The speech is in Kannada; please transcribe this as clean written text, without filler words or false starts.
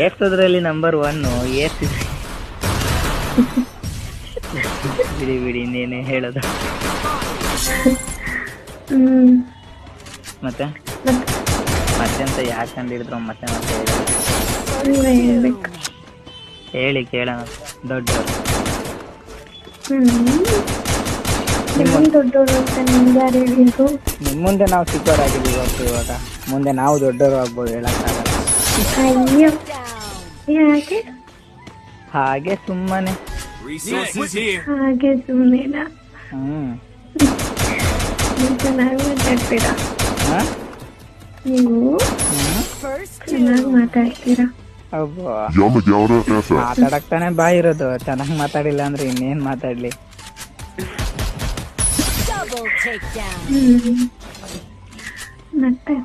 ಏರ್ಸೋದ್ರಲ್ಲಿ ನಂಬರ್ 1 ಏರ್ಸಿದ್ರೆ ಬಿಡಿ ಬಿಡಿ ಇನ್ನೇನೇ ಹೇಳೋದು. ಮತ್ತೆ ಮತ್ತೆಂತ ಯಾಕೆ ಕಂಡಿಡಿದ್ರು ಮತ್ತೆ ಹೇಳಿ ಕೇಳೋಣ. ದೊಡ್ಡವರು ದೊಡ್ಡವರು ಅಂತ ನಿಮ್ಗೆ ಯಾರು ಹೇಳಿದ್ರು? ನಿಮ್ಮ ಮುಂದೆ ನಾವು ಚಿಕ್ಕವರಾಗಿದ್ದೀವಿ ಹೊರತು ಇವಾಗ ಮುಂದೆ ನಾವು ದೊಡ್ಡವರು ಆಗ್ಬೋದು, ಹೇಳಕ್ಕಾಗಲ್ಲ. ಅಯ್ಯೋ ಯಾಕೆ ಹಾಗೆ ಸುಮ್ಮನೆ. ಹಾಗೆ ಸುಮ್ಮನೆನ ಚೆನ್ನಾಗಿ ಮಾತಾಡ್ತೀರಾ ನೀವು, ಚೆನ್ನಾಗಿ ಮಾತಾಡ್ತೀರಾ. ಮಾತಾಡಕ್ತಾನೆ ಬಾಯಿ ಇರೋದು, ಚೆನ್ನಾಗಿ ಮಾತಾಡಿಲ್ಲ ಅಂದ್ರೆ ಇನ್ನೇನ್ ಮಾತಾಡ್ಲಿ. ಮತ್ತೆ